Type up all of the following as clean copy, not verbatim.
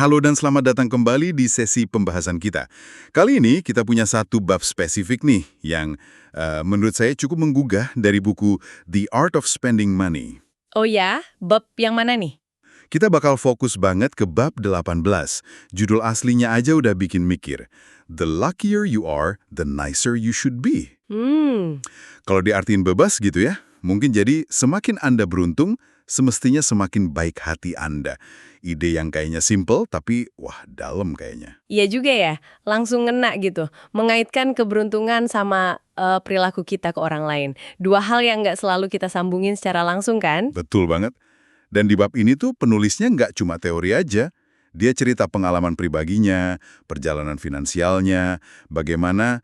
Halo dan selamat datang kembali di sesi pembahasan kita. Kali ini kita punya satu bab spesifik nih yang menurut saya cukup menggugah dari buku The Art of Spending Money. Oh ya, bab yang mana nih? Kita bakal fokus banget ke bab 18. Judul aslinya aja udah bikin mikir. The luckier you are, the nicer you should be. Kalau diartiin bebas gitu ya, mungkin jadi semakin Anda beruntung, semestinya semakin baik hati Anda. Ide yang kayaknya simple, tapi wah dalam kayaknya. Iya juga ya, langsung ngena gitu. Mengaitkan keberuntungan sama perilaku kita ke orang lain. Dua hal yang nggak selalu kita sambungin secara langsung kan? Betul banget. Dan di bab ini tuh penulisnya nggak cuma teori aja. Dia cerita pengalaman pribadinya, perjalanan finansialnya, bagaimana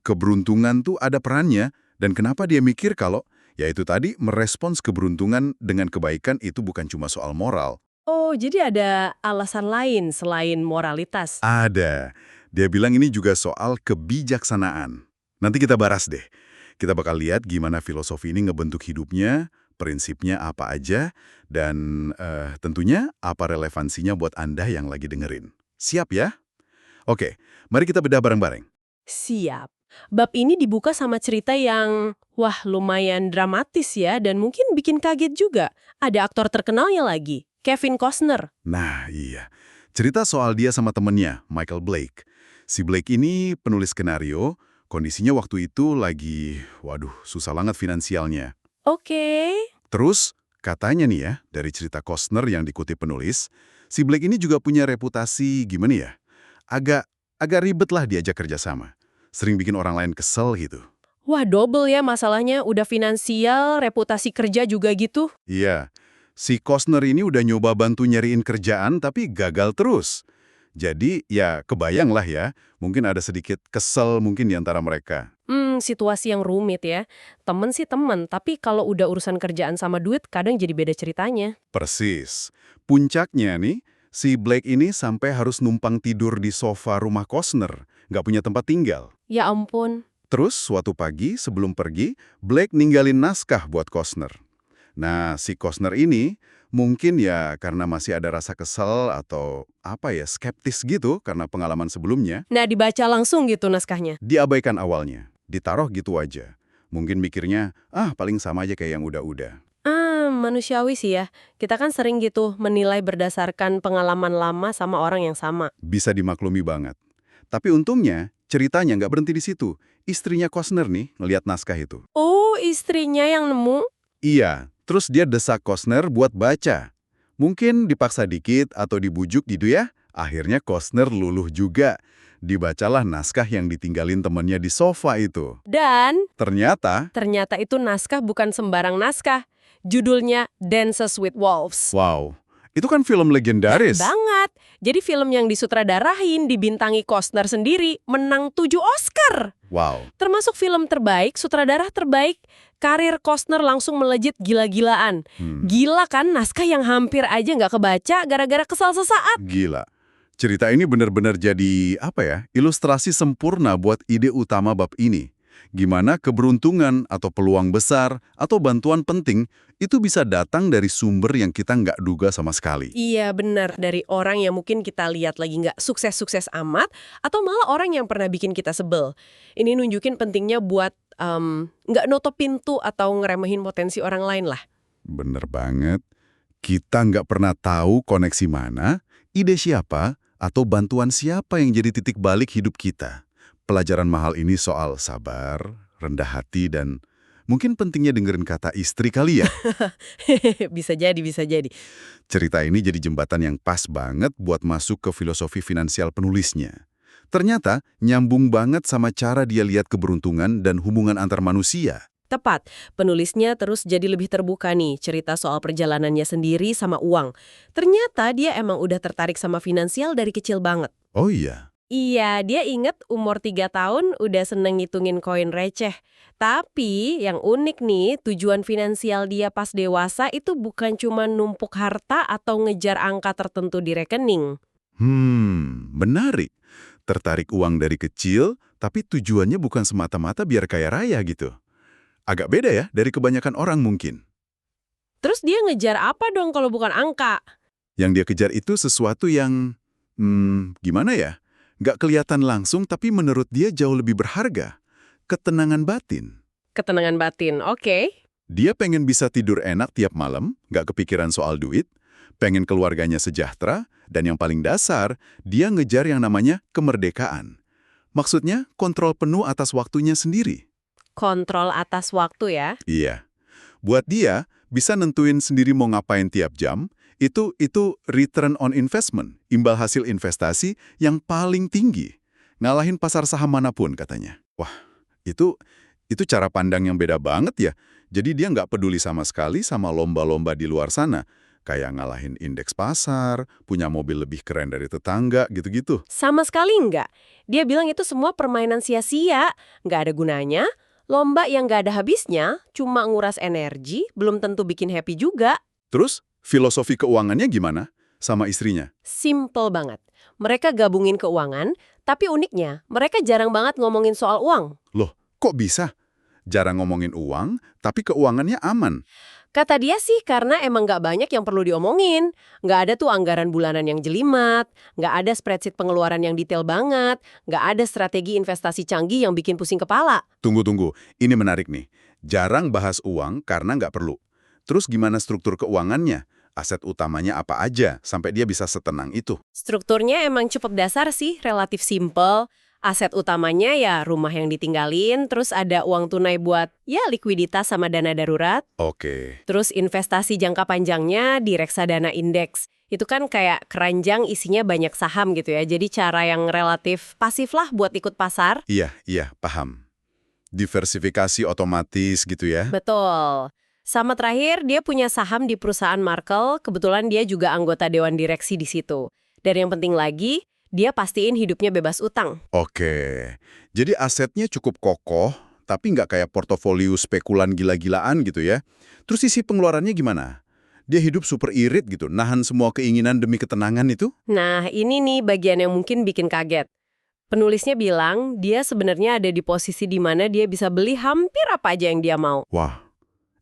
keberuntungan tuh ada perannya, dan kenapa dia mikir kalau, yaitu tadi, merespons keberuntungan dengan kebaikan itu bukan cuma soal moral. Oh, jadi ada alasan lain selain moralitas. Ada. Dia bilang ini juga soal kebijaksanaan. Nanti kita bahas deh. Kita bakal lihat gimana filosofi ini ngebentuk hidupnya, prinsipnya apa aja, dan tentunya apa relevansinya buat Anda yang lagi dengerin. Siap ya? Oke, mari kita bedah bareng-bareng. Siap. Bab ini dibuka sama cerita yang, wah lumayan dramatis ya, dan mungkin bikin kaget juga. Ada aktor terkenalnya lagi, Kevin Costner. Nah, iya. Cerita soal dia sama temennya, Michael Blake. Si Blake ini penulis skenario, kondisinya waktu itu lagi, waduh, susah banget finansialnya. Oke. Terus, katanya nih ya, dari cerita Costner yang dikutip penulis, si Blake ini juga punya reputasi gimana ya? Agak ribet lah diajak kerjasama. Sering bikin orang lain kesel gitu. Wah, double ya masalahnya. Udah finansial, reputasi kerja juga gitu. Iya, si Costner ini udah nyoba bantu nyariin kerjaan tapi gagal terus. Jadi ya kebayang lah ya, mungkin ada sedikit kesel mungkin di antara mereka. Situasi yang rumit ya. Temen sih temen, tapi kalau udah urusan kerjaan sama duit, kadang jadi beda ceritanya. Persis. Puncaknya nih, si Blake ini sampai harus numpang tidur di sofa rumah Costner, nggak punya tempat tinggal. Ya ampun. Terus suatu pagi sebelum pergi, Blake ninggalin naskah buat Costner. Nah, si Costner ini mungkin ya karena masih ada rasa kesel atau apa ya, skeptis gitu karena pengalaman sebelumnya, Nah, dibaca langsung gitu naskahnya. diabaikan awalnya, ditaruh gitu aja. Mungkin mikirnya, paling sama aja kayak yang udah-udah. Manusiawi sih ya. Kita kan sering gitu menilai berdasarkan pengalaman lama sama orang yang sama. Bisa dimaklumi banget. Tapi untungnya, ceritanya nggak berhenti di situ. Istrinya Costner nih ngeliat naskah itu. Oh, istrinya yang nemu? Iya, terus dia desak Costner buat baca. Mungkin dipaksa dikit atau dibujuk gitu ya. Akhirnya Costner luluh juga. Dibacalah naskah yang ditinggalin temennya di sofa itu. Dan Ternyata, ternyata itu naskah bukan sembarang naskah. Judulnya Dances with Wolves. wow, itu kan film legendaris. Banget. Jadi film yang disutradarain, dibintangi Costner sendiri, menang 7 Oscar. Wow, Termasuk film terbaik, sutradara terbaik, karir Costner langsung melejit gila-gilaan. Gila kan, naskah yang hampir aja nggak kebaca gara-gara kesal sesaat. gila. Cerita ini benar-benar jadi, apa ya, ilustrasi sempurna buat ide utama bab ini. Gimana keberuntungan atau peluang besar atau bantuan penting itu bisa datang dari sumber yang kita nggak duga sama sekali. Iya benar, dari orang yang mungkin kita lihat lagi nggak sukses-sukses amat, atau malah orang yang pernah bikin kita sebel. Ini nunjukin pentingnya buat nggak nutup pintu atau ngeremehin potensi orang lain lah. Bener banget. Kita nggak pernah tahu koneksi mana, ide siapa, atau bantuan siapa yang jadi titik balik hidup kita. Pelajaran mahal ini soal sabar, rendah hati, dan mungkin pentingnya dengerin kata istri kali ya. Bisa jadi, bisa jadi. Cerita ini jadi jembatan yang pas banget buat masuk ke filosofi finansial penulisnya. Ternyata nyambung banget sama cara dia lihat keberuntungan dan hubungan antar manusia. Tepat, penulisnya terus jadi lebih terbuka nih, cerita soal perjalanannya sendiri sama uang. Ternyata dia emang udah tertarik sama finansial dari kecil banget. Oh iya, Iya, dia inget umur 3 tahun udah seneng ngitungin koin receh. Tapi yang unik nih, tujuan finansial dia pas dewasa itu bukan cuma numpuk harta atau ngejar angka tertentu di rekening. menarik. Tertarik uang dari kecil, tapi tujuannya bukan semata-mata biar kaya raya gitu. Agak beda ya dari kebanyakan orang mungkin. Terus dia ngejar apa dong kalau bukan angka? Yang dia kejar itu sesuatu yang, gimana ya? Nggak kelihatan langsung, tapi menurut dia jauh lebih berharga. Ketenangan batin. Ketenangan batin, oke. Dia pengen bisa tidur enak tiap malam, nggak kepikiran soal duit, pengen keluarganya sejahtera, dan yang paling dasar, dia ngejar yang namanya kemerdekaan. Maksudnya, kontrol penuh atas waktunya sendiri. Kontrol atas waktu ya. Iya. Buat dia, bisa nentuin sendiri mau ngapain tiap jam, itu return on investment, imbal hasil investasi yang paling tinggi. Ngalahin pasar saham manapun, katanya. Wah, itu cara pandang yang beda banget ya. Jadi dia nggak peduli sama sekali sama lomba-lomba di luar sana. Kayak ngalahin indeks pasar, punya mobil lebih keren dari tetangga, gitu-gitu. Sama sekali nggak. Dia bilang itu semua permainan sia-sia, nggak ada gunanya. Lomba yang nggak ada habisnya, cuma nguras energi, belum tentu bikin happy juga. Terus, filosofi keuangannya gimana sama istrinya? Simple banget. Mereka gabungin keuangan, tapi uniknya, mereka jarang banget ngomongin soal uang. Loh, kok bisa? Jarang ngomongin uang, tapi keuangannya aman. Kata dia sih karena emang nggak banyak yang perlu diomongin. Nggak ada tuh anggaran bulanan yang jelimet, nggak ada spreadsheet pengeluaran yang detail banget, nggak ada strategi investasi canggih yang bikin pusing kepala. Tunggu, ini menarik nih. Jarang bahas uang karena nggak perlu. Terus gimana struktur keuangannya? Aset utamanya apa aja sampai dia bisa setenang itu? Strukturnya emang cukup dasar sih, relatif simple. Aset utamanya ya rumah yang ditinggalin, terus ada uang tunai buat ya likuiditas sama dana darurat. Oke. Terus investasi jangka panjangnya di reksadana indeks. Itu kan kayak keranjang isinya banyak saham gitu ya. Jadi cara yang relatif pasif lah buat ikut pasar. Iya, paham. Diversifikasi otomatis gitu ya? Betul. Sama terakhir, dia punya saham di perusahaan Markel, kebetulan dia juga anggota dewan direksi di situ. Dan yang penting lagi, dia pastiin hidupnya bebas utang. Oke. Jadi asetnya cukup kokoh, tapi nggak kayak portofolio spekulan gila-gilaan gitu ya. Terus sisi pengeluarannya gimana? Dia hidup super irit gitu, nahan semua keinginan demi ketenangan itu? Nah, ini nih bagian yang mungkin bikin kaget. Penulisnya bilang dia sebenarnya ada di posisi di mana dia bisa beli hampir apa aja yang dia mau. Wah,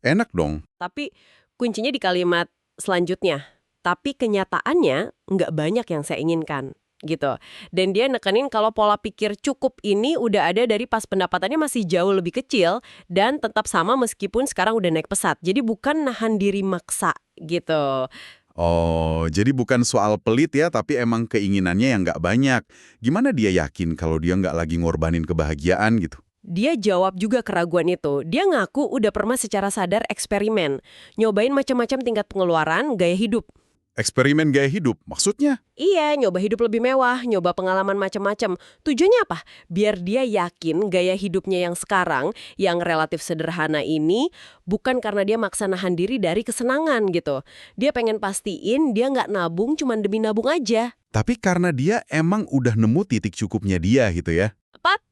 enak dong. Tapi kuncinya di kalimat selanjutnya. Tapi kenyataannya nggak banyak yang saya inginkan. Gitu. Dan dia nekenin kalau pola pikir cukup ini udah ada dari pas pendapatannya masih jauh lebih kecil dan tetap sama meskipun sekarang udah naik pesat. Jadi bukan nahan diri maksa gitu. Oh, jadi bukan soal pelit ya, tapi emang keinginannya yang nggak banyak. Gimana dia yakin kalau dia nggak lagi ngorbanin kebahagiaan gitu? Dia jawab juga keraguan itu. Dia ngaku udah pernah secara sadar eksperimen. Nyobain macam-macam tingkat pengeluaran, gaya hidup. Eksperimen gaya hidup, maksudnya? Iya, nyoba hidup lebih mewah, nyoba pengalaman macam-macam. Tujuannya apa? Biar dia yakin gaya hidupnya yang sekarang, yang relatif sederhana ini, bukan karena dia maksa nahan diri dari kesenangan gitu. Dia pengen pastiin dia nggak nabung cuma demi nabung aja. Tapi karena dia emang udah nemu titik cukupnya dia gitu ya? Tepat.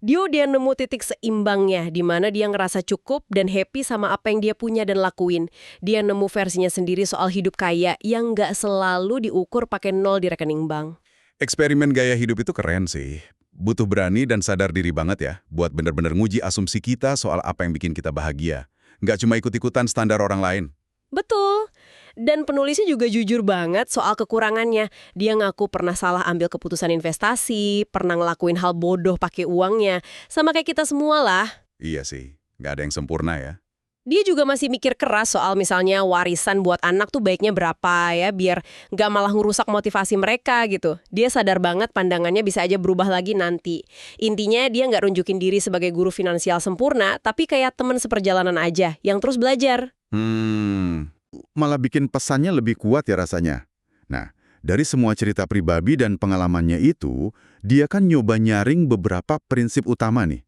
Dia nemu titik seimbangnya, di mana dia ngerasa cukup dan happy sama apa yang dia punya dan lakuin. Dia nemu versinya sendiri soal hidup kaya yang nggak selalu diukur pakai nol di rekening bank. Eksperimen gaya hidup itu keren sih. Butuh berani dan sadar diri banget ya, buat bener-bener nguji asumsi kita soal apa yang bikin kita bahagia. Nggak cuma ikut-ikutan standar orang lain. Betul. Dan penulisnya juga jujur banget soal kekurangannya. Dia ngaku pernah salah ambil keputusan investasi, pernah ngelakuin hal bodoh pakai uangnya. Sama kayak kita semua lah. Iya sih, nggak ada yang sempurna ya. Dia juga masih mikir keras soal misalnya warisan buat anak tuh baiknya berapa ya, biar nggak malah ngerusak motivasi mereka gitu. Dia sadar banget pandangannya bisa aja berubah lagi nanti. Intinya dia nggak runjukin diri sebagai guru finansial sempurna, tapi kayak teman seperjalanan aja, yang terus belajar. Malah bikin pesannya lebih kuat ya rasanya. Nah, dari semua cerita pribadi dan pengalamannya itu, dia kan nyoba nyaring beberapa prinsip utama nih.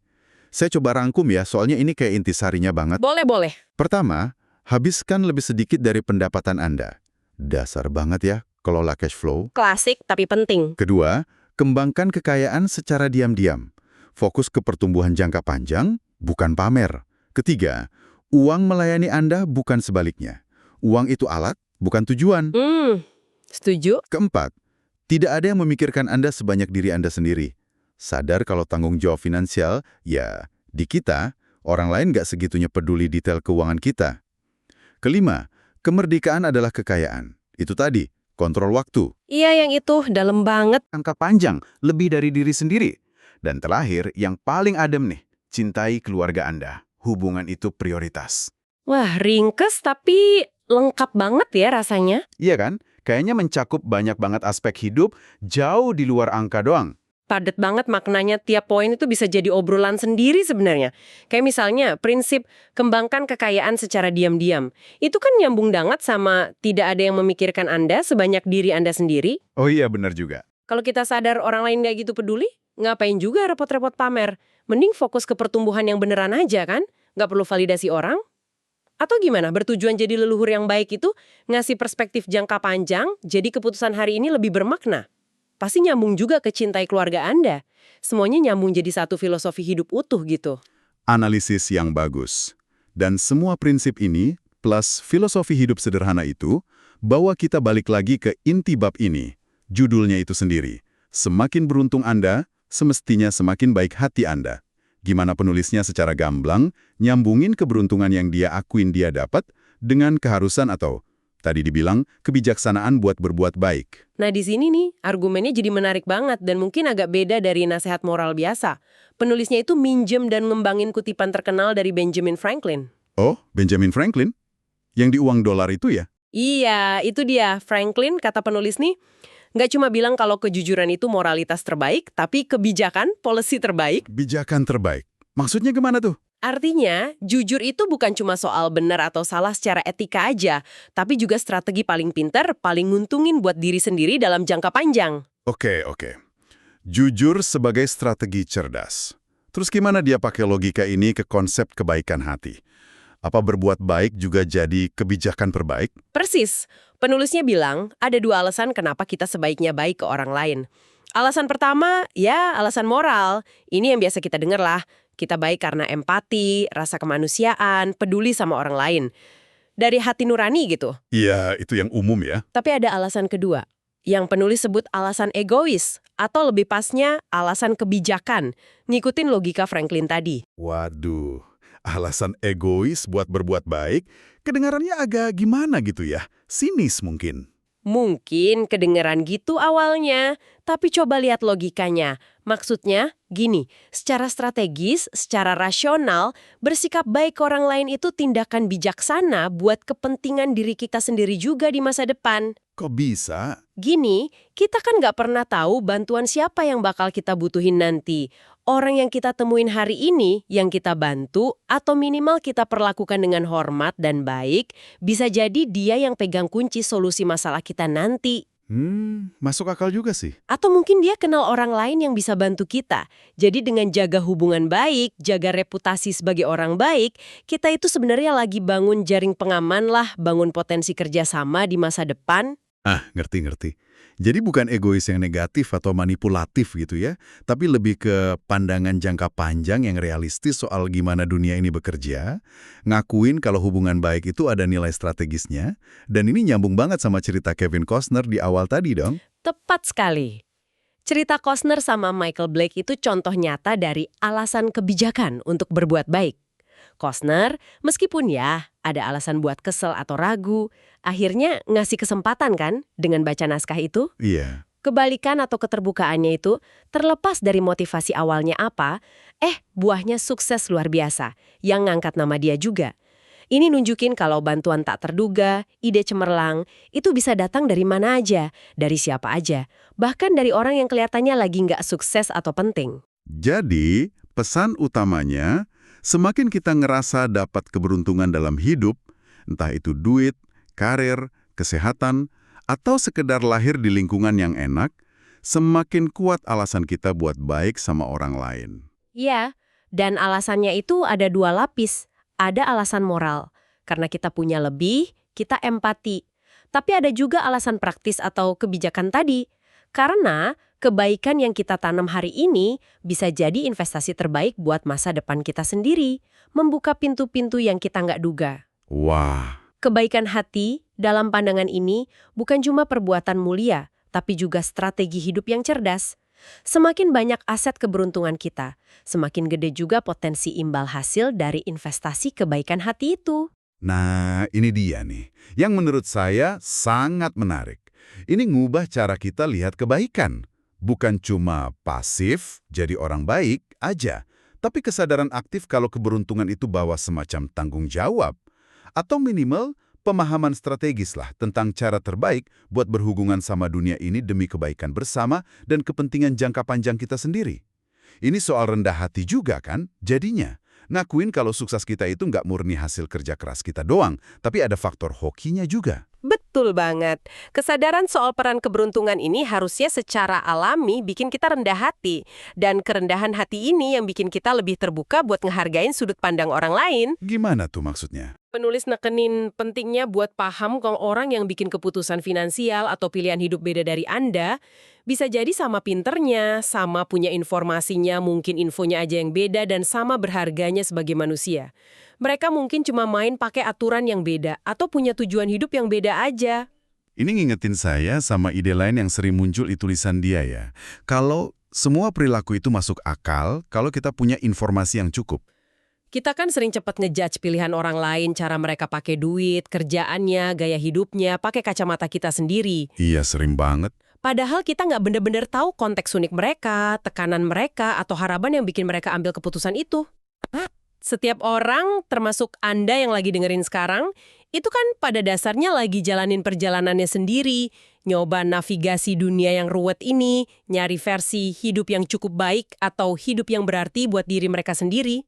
Saya coba rangkum ya, soalnya ini kayak intisarinya banget. Boleh. Pertama, habiskan lebih sedikit dari pendapatan Anda. Dasar banget ya, kelola cash flow. Klasik tapi penting. Kedua, kembangkan kekayaan secara diam-diam. Fokus ke pertumbuhan jangka panjang, bukan pamer. Ketiga, uang melayani Anda bukan sebaliknya. Uang itu alat, bukan tujuan. Setuju. Keempat, tidak ada yang memikirkan Anda sebanyak diri Anda sendiri. Sadar kalau tanggung jawab finansial, ya, di kita, orang lain nggak segitunya peduli detail keuangan kita. Kelima, kemerdekaan adalah kekayaan. Itu tadi, kontrol waktu. Iya, yang itu dalam banget. Angka panjang, lebih dari diri sendiri. Dan terakhir, yang paling adem nih, cintai keluarga Anda. Hubungan itu prioritas. Wah, ringkes tapi lengkap banget ya rasanya. Iya kan? Kayaknya mencakup banyak banget aspek hidup, jauh di luar angka doang. Padat banget maknanya, tiap poin itu bisa jadi obrolan sendiri sebenarnya. Kayak misalnya prinsip kembangkan kekayaan secara diam-diam. Itu kan nyambung banget sama tidak ada yang memikirkan Anda sebanyak diri Anda sendiri. Oh iya, benar juga. Kalau kita sadar orang lain nggak gitu peduli, ngapain juga repot-repot pamer? Mending fokus ke pertumbuhan yang beneran aja kan? Nggak perlu validasi orang. Atau gimana, bertujuan jadi leluhur yang baik itu ngasih perspektif jangka panjang, jadi keputusan hari ini lebih bermakna. Pasti nyambung juga ke cintai keluarga Anda. Semuanya nyambung jadi satu filosofi hidup utuh gitu. Analisis yang bagus. Dan semua prinsip ini, plus filosofi hidup sederhana itu, bawa kita balik lagi ke inti bab ini. Judulnya itu sendiri. Semakin beruntung Anda, semestinya semakin baik hati Anda. Gimana penulisnya secara gamblang, nyambungin keberuntungan yang dia akuin dia dapat dengan keharusan atau, tadi dibilang, kebijaksanaan buat berbuat baik. Nah di sini nih, argumennya jadi menarik banget dan mungkin agak beda dari nasihat moral biasa. Penulisnya itu minjem dan ngembangin kutipan terkenal dari Benjamin Franklin. Oh, Benjamin Franklin? Yang di uang dolar itu ya? Iya, itu dia. Franklin, kata penulis nih, nggak cuma bilang kalau kejujuran itu moralitas terbaik, tapi kebijakan, policy terbaik. Bijakan terbaik. Maksudnya gimana tuh? Artinya, jujur itu bukan cuma soal benar atau salah secara etika aja, tapi juga strategi paling pinter, paling nguntungin buat diri sendiri dalam jangka panjang. Oke. Jujur sebagai strategi cerdas. Terus gimana dia pakai logika ini ke konsep kebaikan hati? Apa berbuat baik juga jadi kebijakan terbaik? Persis. Penulisnya bilang, ada dua alasan kenapa kita sebaiknya baik ke orang lain. Alasan pertama, ya alasan moral. Ini yang biasa kita dengar lah. Kita baik karena empati, rasa kemanusiaan, peduli sama orang lain. Dari hati nurani gitu. Iya, itu yang umum ya. Tapi ada alasan kedua, yang penulis sebut alasan egois, atau lebih pasnya alasan kebijakan, ngikutin logika Franklin tadi. Waduh, alasan egois buat berbuat baik, kedengarannya agak gimana gitu ya? Sinis mungkin. Mungkin kedengeran gitu awalnya, tapi coba lihat logikanya. Maksudnya, gini, secara strategis, secara rasional, bersikap baik ke orang lain itu tindakan bijaksana buat kepentingan diri kita sendiri juga di masa depan. Kok bisa? Gini, kita kan nggak pernah tahu bantuan siapa yang bakal kita butuhin nanti. Orang yang kita temuin hari ini, yang kita bantu, atau minimal kita perlakukan dengan hormat dan baik, bisa jadi dia yang pegang kunci solusi masalah kita nanti. Masuk akal juga sih. Atau mungkin dia kenal orang lain yang bisa bantu kita. Jadi dengan jaga hubungan baik, jaga reputasi sebagai orang baik, kita itu sebenarnya lagi bangun jaring pengaman lah, bangun potensi kerjasama di masa depan. Ngerti. Jadi bukan egois yang negatif atau manipulatif gitu ya, tapi lebih ke pandangan jangka panjang yang realistis soal gimana dunia ini bekerja, ngakuin kalau hubungan baik itu ada nilai strategisnya, dan ini nyambung banget sama cerita Kevin Costner di awal tadi dong. Tepat sekali. Cerita Costner sama Michael Blake itu contoh nyata dari alasan kebijakan untuk berbuat baik. Costner, meskipun ya ada alasan buat kesel atau ragu, akhirnya ngasih kesempatan kan dengan baca naskah itu? Iya. Kebalikan atau keterbukaannya itu, terlepas dari motivasi awalnya apa, buahnya sukses luar biasa, yang ngangkat nama dia juga. Ini nunjukin kalau bantuan tak terduga, ide cemerlang, itu bisa datang dari mana aja, dari siapa aja, bahkan dari orang yang kelihatannya lagi nggak sukses atau penting. Jadi, pesan utamanya, semakin kita ngerasa dapat keberuntungan dalam hidup, entah itu duit, karir, kesehatan, atau sekedar lahir di lingkungan yang enak, semakin kuat alasan kita buat baik sama orang lain. Iya, dan alasannya itu ada dua lapis. Ada alasan moral, karena kita punya lebih, kita empati. Tapi ada juga alasan praktis atau kebijakan tadi, karena kebaikan yang kita tanam hari ini bisa jadi investasi terbaik buat masa depan kita sendiri, membuka pintu-pintu yang kita nggak duga. Wah. Kebaikan hati dalam pandangan ini bukan cuma perbuatan mulia, tapi juga strategi hidup yang cerdas. Semakin banyak aset keberuntungan kita, semakin gede juga potensi imbal hasil dari investasi kebaikan hati itu. Nah, ini dia nih, yang menurut saya sangat menarik. Ini ngubah cara kita lihat kebaikan. Bukan cuma pasif, jadi orang baik aja. Tapi kesadaran aktif kalau keberuntungan itu bawa semacam tanggung jawab. Atau minimal, pemahaman strategis lah tentang cara terbaik buat berhubungan sama dunia ini demi kebaikan bersama dan kepentingan jangka panjang kita sendiri. Ini soal rendah hati juga kan, jadinya. Ngakuin kalau sukses kita itu nggak murni hasil kerja keras kita doang, tapi ada faktor hokinya juga. Betul banget. Kesadaran soal peran keberuntungan ini harusnya secara alami bikin kita rendah hati. Dan kerendahan hati ini yang bikin kita lebih terbuka buat ngehargain sudut pandang orang lain. Gimana tuh maksudnya? Penulis nekenin pentingnya buat paham kalau orang yang bikin keputusan finansial atau pilihan hidup beda dari Anda, bisa jadi sama pinternya, sama punya informasinya, mungkin infonya aja yang beda, dan sama berharganya sebagai manusia. Mereka mungkin cuma main pakai aturan yang beda, atau punya tujuan hidup yang beda aja. Ini ngingetin saya sama ide lain yang sering muncul di tulisan dia ya. Kalau semua perilaku itu masuk akal, kalau kita punya informasi yang cukup. Kita kan sering cepat ngejudge pilihan orang lain, cara mereka pakai duit, kerjaannya, gaya hidupnya, pakai kacamata kita sendiri. Iya, sering banget. Padahal kita nggak bener-bener tahu konteks unik mereka, tekanan mereka, atau harapan yang bikin mereka ambil keputusan itu. Setiap orang, termasuk Anda yang lagi dengerin sekarang, itu kan pada dasarnya lagi jalanin perjalanannya sendiri, nyoba navigasi dunia yang ruwet ini, nyari versi hidup yang cukup baik atau hidup yang berarti buat diri mereka sendiri.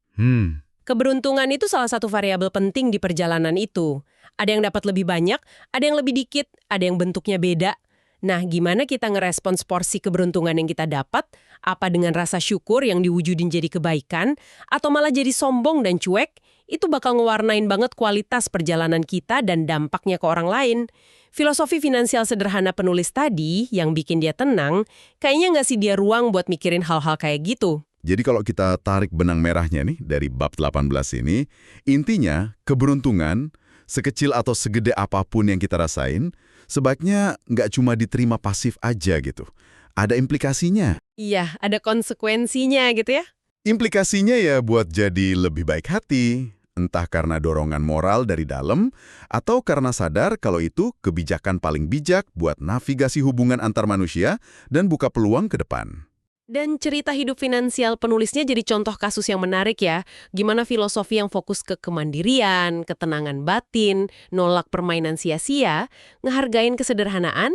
Keberuntungan itu salah satu variabel penting di perjalanan itu. Ada yang dapat lebih banyak, ada yang lebih dikit, ada yang bentuknya beda. Nah, gimana kita ngerespons porsi keberuntungan yang kita dapat? Apa dengan rasa syukur yang diwujudin jadi kebaikan? Atau malah jadi sombong dan cuek? Itu bakal ngewarnain banget kualitas perjalanan kita dan dampaknya ke orang lain. Filosofi finansial sederhana penulis tadi yang bikin dia tenang, kayaknya ngasih dia ruang buat mikirin hal-hal kayak gitu. Jadi kalau kita tarik benang merahnya nih dari bab 18 ini, intinya keberuntungan, sekecil atau segede apapun yang kita rasain, sebaiknya nggak cuma diterima pasif aja gitu. Ada implikasinya. Iya, ada konsekuensinya gitu ya. Implikasinya ya buat jadi lebih baik hati, entah karena dorongan moral dari dalam, atau karena sadar kalau itu kebijakan paling bijak buat navigasi hubungan antar manusia dan buka peluang ke depan. Dan cerita hidup finansial penulisnya jadi contoh kasus yang menarik ya. Gimana filosofi yang fokus ke kemandirian, ketenangan batin, nolak permainan sia-sia, ngehargain kesederhanaan,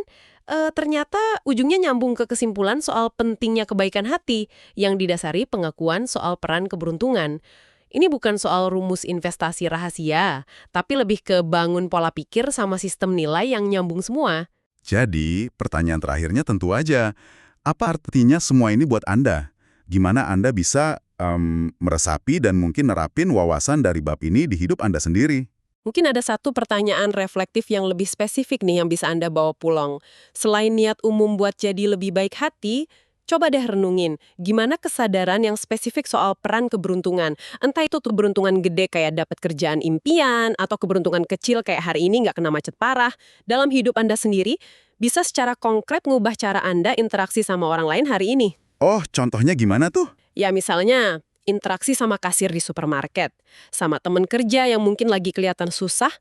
ternyata ujungnya nyambung ke kesimpulan soal pentingnya kebaikan hati yang didasari pengakuan soal peran keberuntungan. Ini bukan soal rumus investasi rahasia, tapi lebih ke bangun pola pikir sama sistem nilai yang nyambung semua. Jadi, pertanyaan terakhirnya tentu aja, apa artinya semua ini buat Anda? Gimana Anda bisa meresapi dan mungkin nerapin wawasan dari bab ini di hidup Anda sendiri? Mungkin ada satu pertanyaan reflektif yang lebih spesifik nih yang bisa Anda bawa pulang. Selain niat umum buat jadi lebih baik hati, coba deh renungin, gimana kesadaran yang spesifik soal peran keberuntungan. Entah itu keberuntungan gede kayak dapat kerjaan impian, atau keberuntungan kecil kayak hari ini nggak kena macet parah. Dalam hidup Anda sendiri, bisa secara konkret ngubah cara Anda interaksi sama orang lain hari ini. Oh, contohnya gimana tuh? Ya misalnya, interaksi sama kasir di supermarket, sama teman kerja yang mungkin lagi kelihatan susah,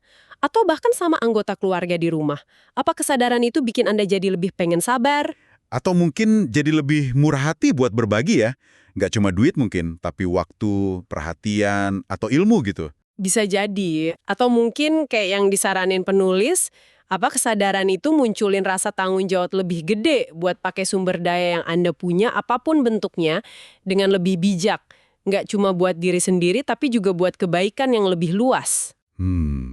atau bahkan sama anggota keluarga di rumah. Apa kesadaran itu bikin Anda jadi lebih pengen sabar? Atau mungkin jadi lebih murah hati buat berbagi ya? Nggak cuma duit mungkin, tapi waktu, perhatian, atau ilmu gitu. Bisa jadi. Atau mungkin kayak yang disaranin penulis, apa kesadaran itu munculin rasa tanggung jawab lebih gede buat pakai sumber daya yang Anda punya, apapun bentuknya, dengan lebih bijak. Nggak cuma buat diri sendiri, tapi juga buat kebaikan yang lebih luas.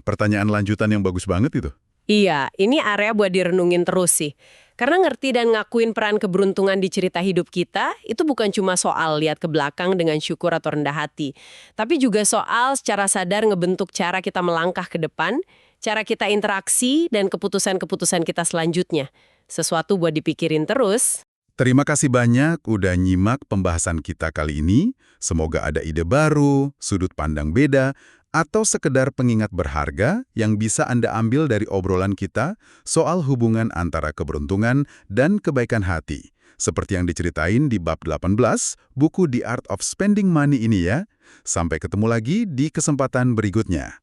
Pertanyaan lanjutan yang bagus banget itu. Iya, ini area buat direnungin terus sih. Karena ngerti dan ngakuin peran keberuntungan di cerita hidup kita, itu bukan cuma soal lihat ke belakang dengan syukur atau rendah hati. Tapi juga soal secara sadar ngebentuk cara kita melangkah ke depan, cara kita interaksi, dan keputusan-keputusan kita selanjutnya. Sesuatu buat dipikirin terus. Terima kasih banyak udah nyimak pembahasan kita kali ini. Semoga ada ide baru, sudut pandang beda, atau sekedar pengingat berharga yang bisa Anda ambil dari obrolan kita soal hubungan antara keberuntungan dan kebaikan hati. Seperti yang diceritain di bab 18, buku The Art of Spending Money ini ya. Sampai ketemu lagi di kesempatan berikutnya.